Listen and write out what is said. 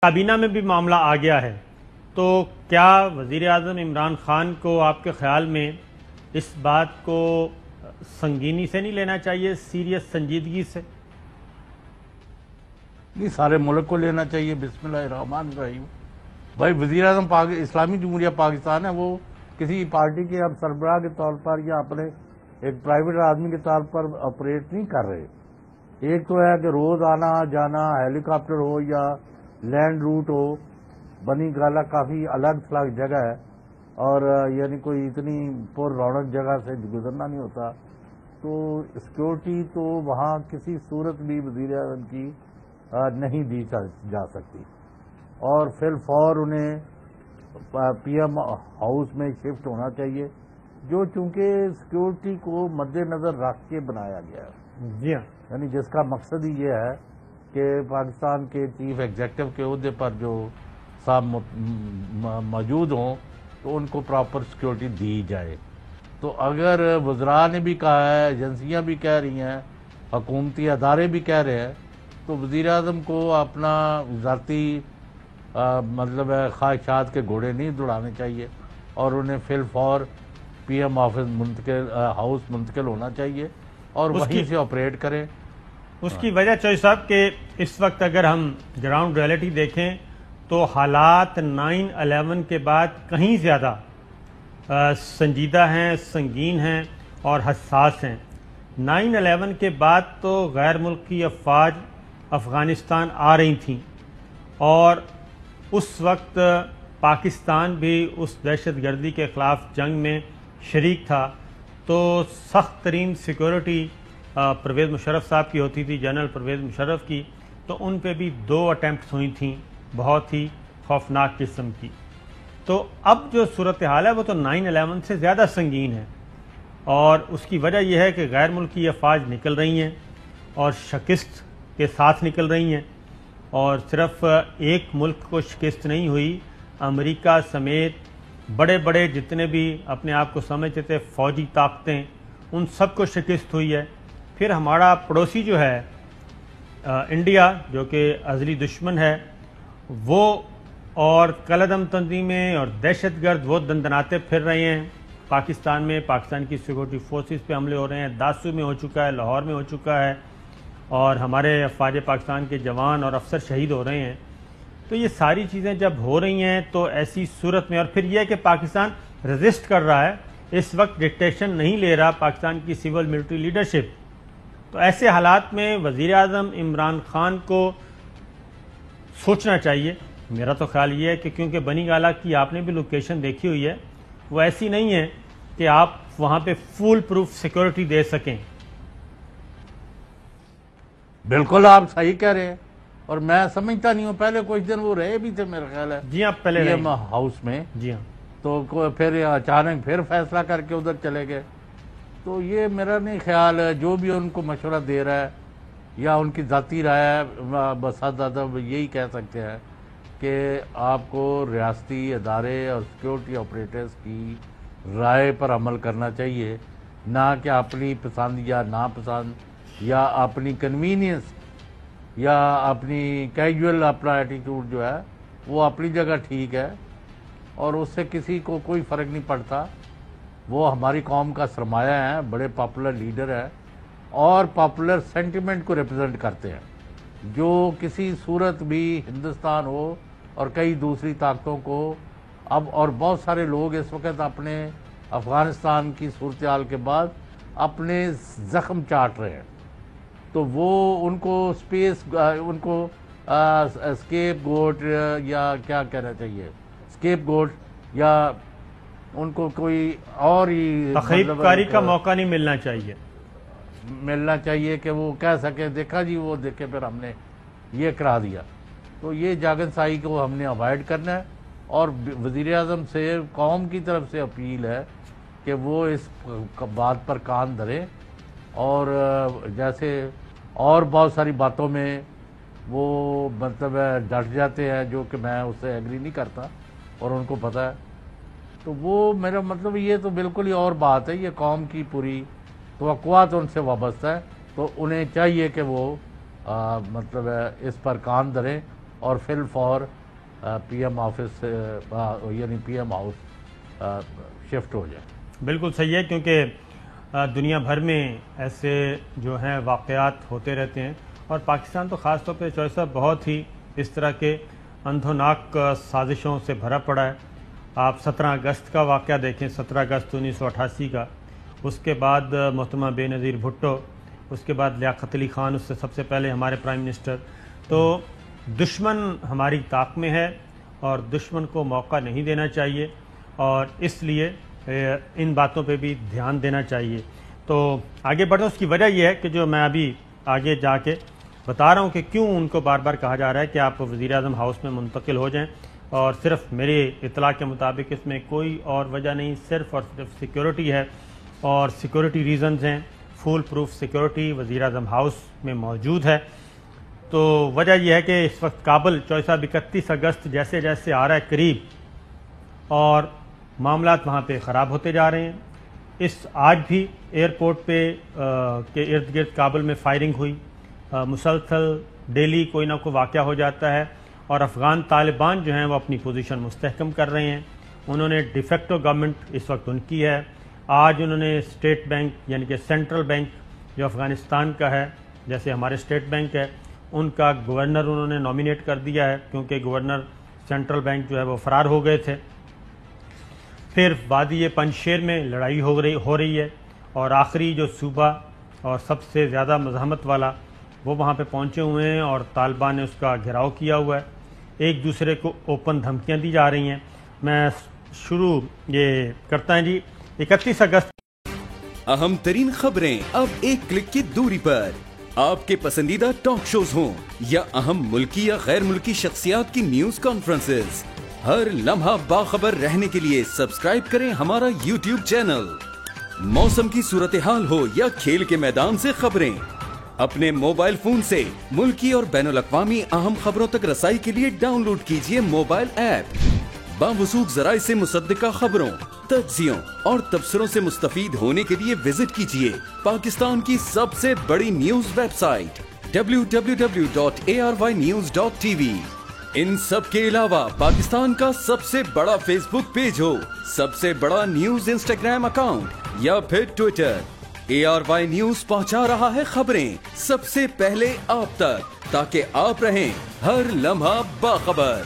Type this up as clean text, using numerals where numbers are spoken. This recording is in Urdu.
کابینہ میں بھی معاملہ آ گیا ہے، تو کیا وزیر اعظم عمران خان کو آپ کے خیال میں اس بات کو سنگینی سے نہیں لینا چاہیے، سیریس سنجیدگی سے؟ نہیں، سارے ملک کو لینا چاہیے۔ بسم اللہ الرحمن الرحیم۔ بھائی وزیر اعظم اسلامی جمہوریہ پاکستان ہے، وہ کسی پارٹی کے اب سربراہ کے طور پر یا اپنے ایک پرائیویٹ آدمی کے طور پر آپریٹ نہیں کر رہے۔ ایک تو ہے کہ روز آنا جانا، ہیلی کاپٹر ہو یا لینڈ روٹ ہو، بنی گالا کافی الگ تھلگ جگہ ہے، اور یعنی کوئی اتنی پر رونق جگہ سے گزرنا نہیں ہوتا، تو سیکورٹی تو وہاں کسی صورت بھی وزیر اعظم کی نہیں دی جا سکتی، اور فی الفور انہیں پی ایم ہاؤس میں شفٹ ہونا چاہیے، جو چونکہ سیکورٹی کو مد نظر رکھ کے بنایا گیا ہے۔ جی ہاں، یعنی جس کا مقصد ہی یہ ہے کہ پاکستان کے چیف ایگزیکٹو کے عہدے پر جو صاحب موجود ہوں تو ان کو پراپر سیکورٹی دی جائے۔ تو اگر وزراء نے بھی کہا ہے، ایجنسیاں بھی کہہ رہی ہیں، حکومتی ادارے بھی کہہ رہے ہیں، تو وزیر اعظم کو اپنا ذاتی مطلب ہے خواہشات کے گھوڑے نہیں دوڑانے چاہیے، اور انہیں فی الفور پی ایم آفس ہاؤس منتقل ہونا چاہیے اور وہیں سے آپریٹ کریں۔ اس کی وجہ چوہدری صاحب کہ اس وقت اگر ہم گراؤنڈ ریئلٹی دیکھیں تو حالات 9/11 کے بعد کہیں زیادہ سنجیدہ ہیں، سنگین ہیں اور حساس ہیں۔ 9/11 کے بعد تو غیر ملکی افواج افغانستان آ رہی تھیں، اور اس وقت پاکستان بھی اس دہشت گردی کے خلاف جنگ میں شریک تھا، تو سخت ترین سیکورٹی پرویز مشرف صاحب کی ہوتی تھی، جنرل پرویز مشرف کی، تو ان پہ بھی 2 اٹیمپٹس ہوئی تھیں بہت ہی خوفناک قسم کی۔ تو اب جو صورتحال ہے وہ تو 9/11 سے زیادہ سنگین ہے، اور اس کی وجہ یہ ہے کہ غیر ملکی افواج نکل رہی ہیں اور شکست کے ساتھ نکل رہی ہیں، اور صرف ایک ملک کو شکست نہیں ہوئی، امریکہ سمیت بڑے بڑے جتنے بھی اپنے آپ کو سمجھتے تھے فوجی طاقتیں، ان سب کو شکست ہوئی ہے۔ پھر ہمارا پڑوسی جو ہے انڈیا، جو کہ ازلی دشمن ہے، وہ اور کالعدم تنظیمیں اور دہشت گرد وہ دندناتے پھر رہے ہیں پاکستان میں، پاکستان کی سیکورٹی فورسز پہ حملے ہو رہے ہیں، داسو میں ہو چکا ہے، لاہور میں ہو چکا ہے، اور ہمارے افواج پاکستان کے جوان اور افسر شہید ہو رہے ہیں۔ تو یہ ساری چیزیں جب ہو رہی ہیں تو ایسی صورت میں، اور پھر یہ کہ پاکستان ریزسٹ کر رہا ہے، اس وقت ڈکٹیشن نہیں لے رہا پاکستان کی سول ملٹری لیڈرشپ، تو ایسے حالات میں وزیر اعظم عمران خان کو سوچنا چاہیے۔ میرا تو خیال یہ ہے کہ کیونکہ بنی گالا کی آپ نے بھی لوکیشن دیکھی ہوئی ہے، وہ ایسی نہیں ہے کہ آپ وہاں پہ فول پروف سیکورٹی دے سکیں۔ بالکل آپ صحیح کہہ رہے ہیں، اور میں سمجھتا نہیں ہوں، پہلے کچھ دن وہ رہے بھی تھے میرا خیال ہے جی آپ پہلے پی ایم ہاؤس میں، جی ہاں، تو پھر اچانک پھر فیصلہ کر کے ادھر چلے گئے۔ تو یہ میرا نہیں خیال ہے، جو بھی ان کو مشورہ دے رہا ہے یا ان کی ذاتی رائے ہے، بس زیادہ یہی کہہ سکتے ہیں کہ آپ کو ریاستی ادارے اور سیکورٹی آپریٹرز کی رائے پر عمل کرنا چاہیے، نہ کہ اپنی پسند یا ناپسند یا اپنی کنوینئنس یا اپنی کیجول اپنا ایٹیٹیوڈ جو ہے وہ اپنی جگہ ٹھیک ہے، اور اس سے کسی کو کوئی فرق نہیں پڑتا۔ وہ ہماری قوم کا سرمایہ ہیں، بڑے پاپولر لیڈر ہیں، اور پاپولر سینٹیمنٹ کو ریپرزینٹ کرتے ہیں، جو کسی صورت بھی ہندوستان ہو اور کئی دوسری طاقتوں کو اب، اور بہت سارے لوگ اس وقت اپنے افغانستان کی صورتحال کے بعد اپنے زخم چاٹ رہے ہیں، تو وہ ان کو ان کو اسکیپ گوٹ یا کیا کہنا چاہیے، اسکیپ گوٹ، یا ان کو کوئی اور ہی تخریب کاری کا موقع نہیں ملنا چاہیے کہ وہ کہہ سکے دیکھا جی وہ دیکھے پھر ہم نے یہ کرا دیا۔ تو یہ جاگن سائی کو ہم نے اوائڈ کرنا ہے، اور وزیر اعظم سے قوم کی طرف سے اپیل ہے کہ وہ اس بات پر کان دھرے، اور جیسے اور بہت ساری باتوں میں وہ مطلب ڈٹ جاتے ہیں، جو کہ میں اس سے ایگری نہیں کرتا اور ان کو پتہ ہے، تو وہ میرا مطلب یہ تو بالکل ہی اور بات ہے، یہ قوم کی پوری توقعات ان سے وابستہ ہے، تو انہیں چاہیے کہ وہ مطلب اس پر کان دھریں اور فی الفور پی ایم آفس یعنی پی ایم ہاؤس شفٹ ہو جائے. بالکل صحیح ہے، کیونکہ دنیا بھر میں ایسے جو ہیں واقعات ہوتے رہتے ہیں، اور پاکستان تو خاص طور پہ چوہدری صاحب بہت ہی اس طرح کے اندھوناک سازشوں سے بھرا پڑا ہے. آپ 17 اگست کا واقعہ دیکھیں، 17 اگست 1988 کا، اس کے بعد محترمہ بے نظیر بھٹو، اس کے بعد لیاقت علی خان، اس سے سب سے پہلے ہمارے پرائم منسٹر. تو دشمن ہماری طاق میں ہے اور دشمن کو موقع نہیں دینا چاہیے، اور اس لیے ان باتوں پہ بھی دھیان دینا چاہیے. تو آگے بڑھیں. اس کی وجہ یہ ہے کہ جو میں ابھی آگے جا کے بتا رہا ہوں کہ کیوں ان کو بار بار کہا جا رہا ہے کہ آپ وزیر اعظم ہاؤس میں منتقل ہو جائیں، اور صرف میری اطلاع کے مطابق اس میں کوئی اور وجہ نہیں، صرف اور صرف سیکیورٹی ہے، اور سیکیورٹی ریزنز ہیں. فول پروف سیکیورٹی وزیر اعظم ہاؤس میں موجود ہے. تو وجہ یہ ہے کہ اس وقت کابل چوہدری صاحب 31 اگست جیسے جیسے آ رہا ہے قریب، اور معاملات وہاں پہ خراب ہوتے جا رہے ہیں. آج بھی ایئرپورٹ پہ کے ارد گرد کابل میں فائرنگ ہوئی، مسلسل ڈیلی کوئی نہ کوئی واقعہ ہو جاتا ہے، اور افغان طالبان جو ہیں وہ اپنی پوزیشن مستحکم کر رہے ہیں. انہوں نے ڈیفیکٹو گورنمنٹ اس وقت ان کی ہے. آج انہوں نے اسٹیٹ بینک یعنی کہ سینٹرل بینک جو افغانستان کا ہے، جیسے ہمارے اسٹیٹ بینک ہے، ان کا گورنر انہوں نے نامینیٹ کر دیا ہے، کیونکہ گورنر سینٹرل بینک جو ہے وہ فرار ہو گئے تھے. پھر وادی پنجشیر میں لڑائی ہو رہی ہے، اور آخری جو صوبہ اور سب سے زیادہ مزاحمت والا وہ وہاں پہ پہنچے ہوئے ہیں، اور طالبان نے اس کا گھیراؤ کیا ہوا ہے. ایک دوسرے کو اوپن دھمکیاں دی جا رہی ہیں. میں شروع یہ کرتا ہے جی 31 اگست. اہم ترین خبریں اب ایک کلک کی دوری پر. آپ کے پسندیدہ ٹاک شوز ہوں یا اہم ملکی یا غیر ملکی شخصیات کی نیوز کانفرنسز، ہر لمحہ باخبر رہنے کے لیے سبسکرائب کریں ہمارا یوٹیوب چینل. موسم کی صورتحال ہو یا کھیل کے میدان سے خبریں، اپنے موبائل فون سے ملکی اور بین الاقوامی اہم خبروں تک رسائی کے لیے ڈاؤن لوڈ کیجیے موبائل ایپ. باوثوق ذرائع سے مصدقہ خبروں، تجزیوں اور تبصروں سے مستفید ہونے کے لیے وزٹ کیجیے پاکستان کی سب سے بڑی نیوز ویب سائٹ www.arYnews.tv. ان سب کے علاوہ پاکستان کا سب سے بڑا فیس بک پیج ہو، سب سے بڑا نیوز انسٹاگرام اکاؤنٹ یا پھر ٹویٹر، ARY نیوز پہنچا رہا ہے خبریں سب سے پہلے آپ تک، تاکہ آپ رہیں ہر لمحہ باخبر.